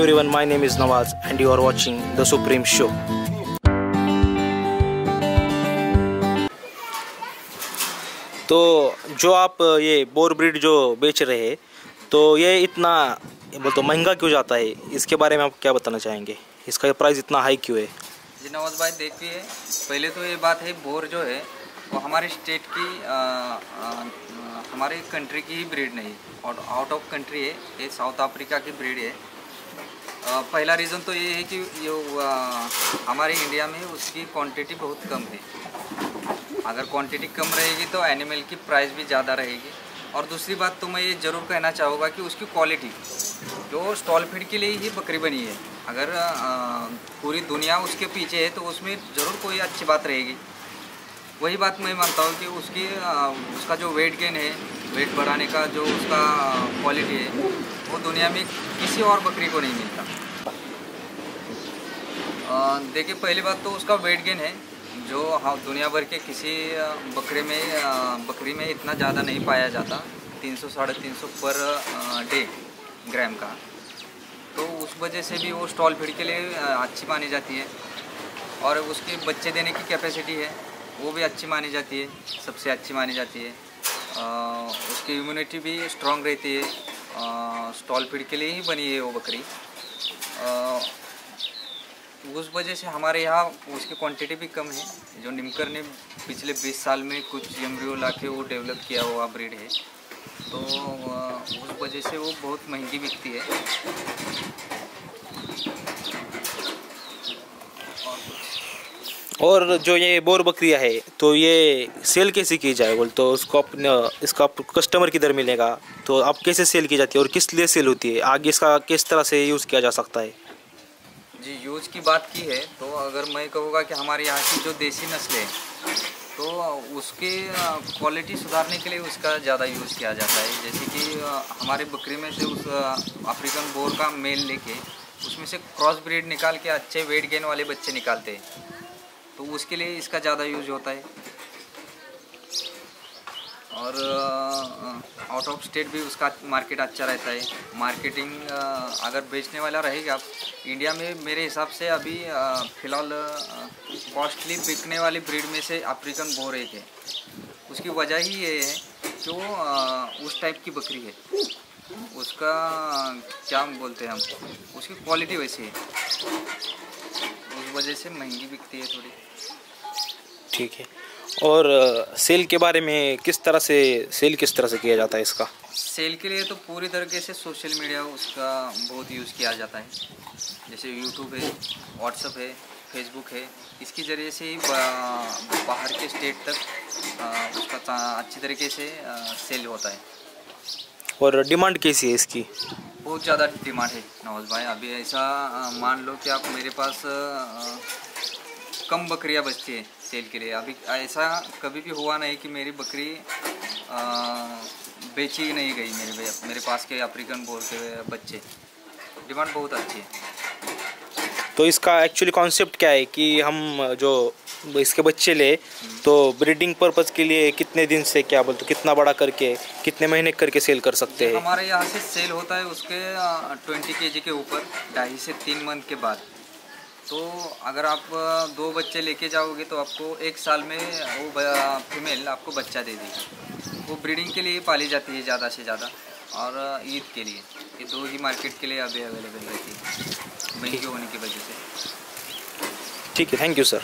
everyone, my name is Nawaz and you are watching The Supreme Show. तो जो आप ये बोर ब्रीड जो बेच रहे हैं, तो ये इतना तो महंगा क्यों जाता है, इसके बारे में आप क्या बताना चाहेंगे? इसका प्राइस इतना हाई क्यों है? जी नवाज भाई, देखिए पहले तो ये बात है, बोर जो है वो हमारे स्टेट की हमारे कंट्री की ही ब्रीड नहीं और आउट ऑफ कंट्री है, ये साउथ अफ्रीका की ब्रीड है। पहला रीज़न तो ये है कि ये हमारे इंडिया में उसकी क्वांटिटी बहुत कम है। अगर क्वांटिटी कम रहेगी तो एनिमल की प्राइस भी ज़्यादा रहेगी। और दूसरी बात तो मैं ये ज़रूर कहना चाहूँगा कि उसकी क्वालिटी जो स्टॉल फीड के लिए ही बकरी बनी है, अगर पूरी दुनिया उसके पीछे है तो उसमें ज़रूर कोई अच्छी बात रहेगी। वही बात मैं मानता हूँ कि उसका जो वेट गेन है, वेट बढ़ाने का जो उसका क्वालिटी है, वो दुनिया में किसी और बकरी को नहीं मिलता। देखिए पहली बात तो उसका वेट गेन है जो दुनिया भर के किसी बकरी में इतना ज़्यादा नहीं पाया जाता, 300-350 पर डे ग्राम का। तो उस वजह से भी वो स्टॉल फीड के लिए अच्छी मानी जाती है। और उसके बच्चे देने की कैपेसिटी है वो भी अच्छी मानी जाती है, सबसे अच्छी मानी जाती है। उसकी इम्यूनिटी भी स्ट्रॉन्ग रहती है, स्टॉल फीड के लिए ही बनी है वो बकरी। उस वजह से हमारे यहाँ उसकी क्वांटिटी भी कम है। जो निमकर ने पिछले 20 साल में कुछ एम्ब्रियो लाके वो डेवलप किया हुआ ब्रीड है, तो उस वजह से वो बहुत महंगी बिकती है। और जो ये बोर बकरियां है, तो ये सेल कैसे की जाए बोल तो इसका कस्टमर किधर मिलेगा, तो आप कैसे सेल की जाती है और किस लिए सेल होती है, आगे इसका किस तरह से यूज़ किया जा सकता है? जी यूज़ की बात की है तो अगर मैं कहूँगा कि हमारे यहाँ की जो देसी नस्लें हैं, तो उसके क्वालिटी सुधारने के लिए उसका ज़्यादा यूज़ किया जाता है। जैसे कि हमारे बकरी में से उस अफ्रीकन बोर का मेल लेके उसमें से क्रॉस ब्रीड निकाल के अच्छे वेट गेन वाले बच्चे निकालते हैं, तो उसके लिए इसका ज़्यादा यूज होता है। और आउट ऑफ स्टेट भी उसका मार्केट अच्छा रहता है। मार्केटिंग अगर बेचने वाला रहेगा, इंडिया में मेरे हिसाब से अभी फ़िलहाल कॉस्टली बिकने वाली ब्रीड में से अफ्रीकन बोर एक है। उसकी वजह ही ये है कि वो उस टाइप की बकरी है, उसका क्या बोलते हैं हम, उसकी क्वालिटी वैसी है, उस वजह से महंगी बिकती है थोड़ी। ठीक है। और सेल के बारे में किस तरह से किया जाता है इसका? सेल के लिए तो पूरी तरीके से सोशल मीडिया उसका बहुत यूज़ किया जाता है। जैसे यूट्यूब है, व्हाट्सएप है, फेसबुक है, इसके ज़रिए से ही बाहर के स्टेट तक उसका अच्छी तरीके से सेल होता है। और डिमांड कैसी है इसकी? बहुत ज़्यादा डिमांड है नवाज भाई। अभी ऐसा मान लो कि आप मेरे पास कम बकरियां बचती है सेल के लिए। अभी ऐसा कभी भी हुआ नहीं कि मेरी बकरी बेची नहीं गई। मेरे पास के अफ्रीकन बोर के बच्चे, डिमांड बहुत अच्छी है। तो इसका एक्चुअली कॉन्सेप्ट क्या है कि हम जो इसके बच्चे ले तो ब्रीडिंग पर्पज़ के लिए कितने दिन से क्या बोलते कितना बड़ा करके कितने महीने करके सेल कर सकते हैं? हमारे यहाँ से सेल होता है उसके 20 kg के ऊपर 2.5 से 3 मंथ के बाद। तो अगर आप 2 बच्चे लेके जाओगे तो आपको 1 साल में वो फीमेल आपको बच्चा दे देगी। वो ब्रीडिंग के लिए पाली जाती है ज़्यादा से ज़्यादा, और ईद के लिए। ये 2 ही मार्केट के लिए अभी अवेलेबल रहती है, महंगी होने की वजह से। ठीक है, थैंक यू सर।